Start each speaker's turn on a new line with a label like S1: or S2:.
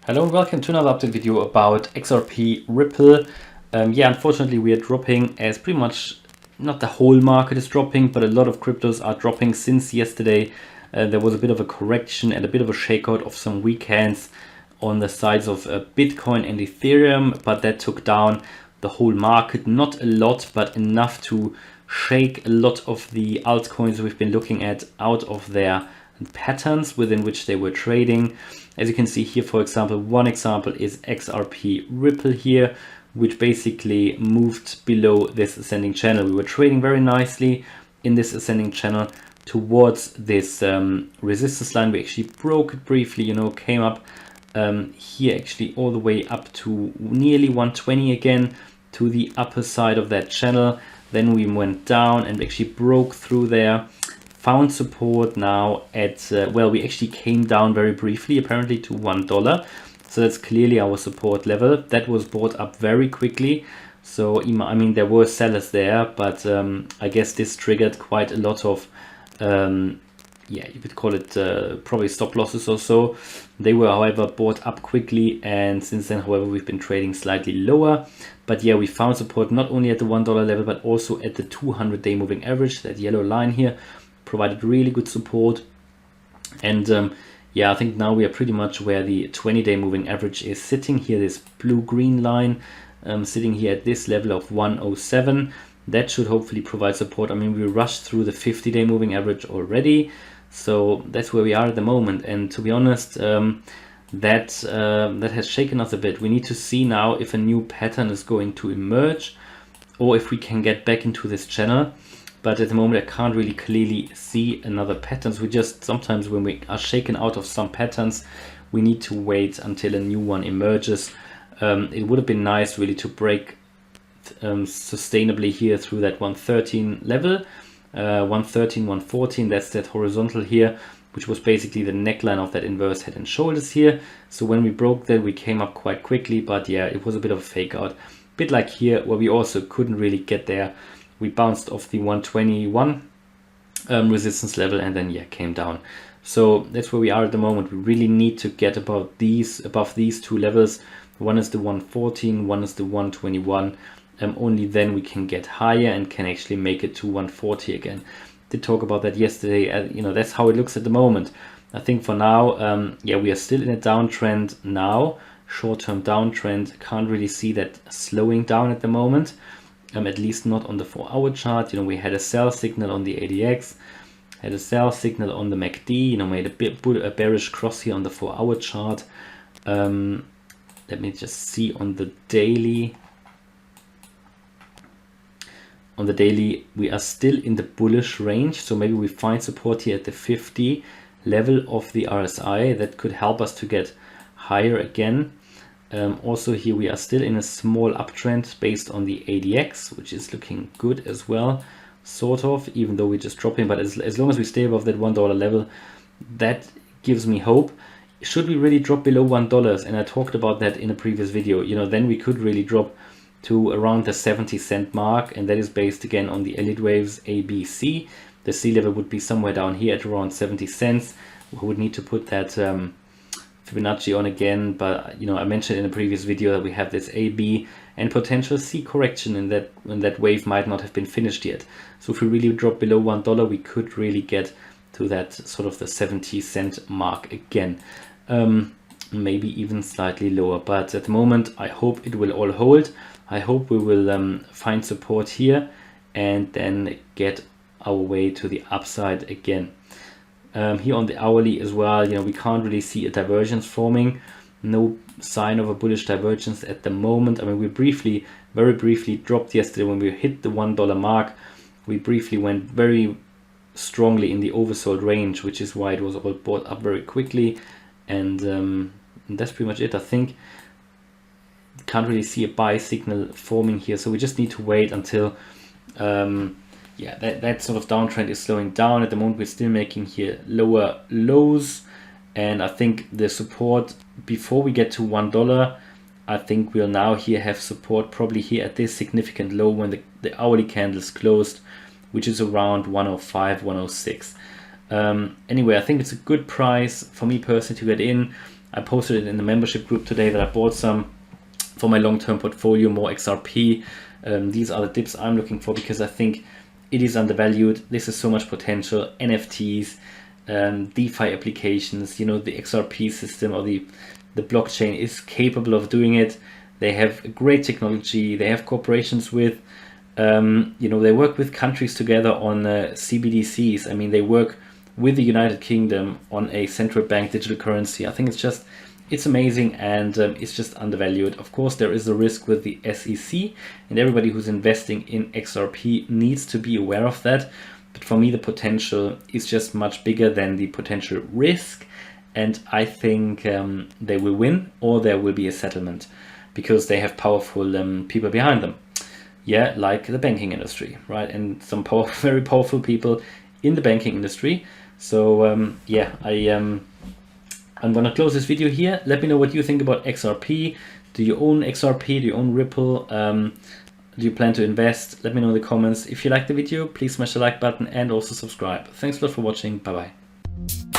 S1: Hello and welcome to another update video about XRP Ripple. Yeah, unfortunately we are dropping, as pretty much not the whole market is dropping, but a lot of cryptos are dropping since yesterday. There was a bit of a correction and a bit of a shakeout of some weekends on the sides of Bitcoin and Ethereum, but that took down the whole market. Not a lot, but enough to shake a lot of the altcoins we've been looking at out of their patterns within which they were trading. As you can see here, for example, one example is XRP Ripple here, which basically moved below this ascending channel. We were trading very nicely in this ascending channel towards this resistance line. We actually broke it briefly, came up here actually all the way up to nearly 120 again, to the upper side of that channel. Then we went down and actually broke through there, found support now at, well, we actually came down very briefly, apparently to $1. So that's clearly our support level. That was bought up very quickly. So, I mean, there were sellers there, but I guess this triggered quite a lot of, yeah, you could call it probably stop losses or so. They were, however, bought up quickly. And since then, however, we've been trading slightly lower. But yeah, we found support not only at the $1 level, but also at the 200-day moving average. That yellow line here provided really good support. And yeah, I think now we are pretty much where the 20-day moving average is sitting here. This blue-green line sitting here at this level of 107. That should hopefully provide support. I mean, we rushed through the 50-day moving average already. So that's where we are at the moment. And to be honest, that has shaken us a bit. We need to see now if a new pattern is going to emerge or if we can get back into this channel. But at the moment, I can't really clearly see another patterns. We just, sometimes when we are shaken out of some patterns, we need to wait until a new one emerges. It would have been nice really to break sustainably here through that 113 level, 113, 114, that's that horizontal here, which was basically the neckline of that inverse head and shoulders here. So when we broke that, we came up quite quickly, but yeah, it was a bit of a fake out. Bit like here, where we also couldn't really get there. We bounced off the 121 resistance level and then yeah, came down. So that's where we are at the moment. We really need to get above these two levels. One is the 114, one is the 121. Only then we can get higher and can actually make it to 140 again. Did talk about that yesterday. That's how it looks at the moment. I think for now, yeah, we are still in a downtrend now, short-term downtrend. Can't really see that slowing down at the moment. At least not on the 4-hour chart. We had a sell signal on the ADX, had a sell signal on the MACD, made a bearish cross here on the 4-hour chart. Let me just see on the daily. On the daily, we are still in the bullish range. So maybe we find support here at the 50 level of the RSI. That could help us to get higher again. Also here we are still in a small uptrend based on the ADX, which is looking good as well, sort of, even though we're just dropping. But as long as we stay above that $1 level, that gives me hope. Should we really drop below $1, and I talked about that in a previous video, then we could really drop to around the 70-cent mark, and that is based again on the Elliott Waves ABC. The C level would be somewhere down here at around 70 cents. We would need to put that Fibonacci on again, but I mentioned in a previous video that we have this AB and potential C correction in that when that wave might not have been finished yet. So if we really drop below $1, we could really get to that sort of the 70-cent mark again. Maybe even slightly lower, but at the moment I hope it will all hold. I hope we will find support here and then get our way to the upside again. Here on the hourly as well, we can't really see a divergence forming. No sign of a bullish divergence at the moment. I mean, we very briefly dropped yesterday when we hit the $1 mark. We briefly went very strongly in the oversold range, which is why it was all bought up very quickly. And that's pretty much it. I think can't really see a buy signal forming here, so we just need to wait until yeah, that sort of downtrend is slowing down. At the moment we're still making here lower lows, and I think the support before we get to $1, I think we'll now here have support probably here at this significant low when the hourly candles closed, which is around 105, 106. Anyway, I think it's a good price for me personally to get in. I posted it in the membership group today that I bought some for my long-term portfolio, more XRP. These are the dips I'm looking for because I think it is undervalued. This is so much potential. NFTs, DeFi applications, you know, the XRP system or the blockchain is capable of doing it. They have great technology. They have corporations with, you know, they work with countries together on CBDCs. I mean, they work with the United Kingdom on a central bank digital currency. I think it's amazing, and it's just undervalued. Of course, there is a risk with the SEC, and everybody who's investing in XRP needs to be aware of that. But for me, the potential is just much bigger than the potential risk, and I think they will win, or there will be a settlement because they have powerful people behind them. Yeah, like the banking industry, right? And some very powerful people in the banking industry. So yeah, I'm gonna close this video here. Let me know what you think about XRP. Do you own XRP? Do you own Ripple? Do you plan to invest? Let me know in the comments. If you like the video, please smash the like button and also subscribe. Thanks a lot for watching. Bye bye.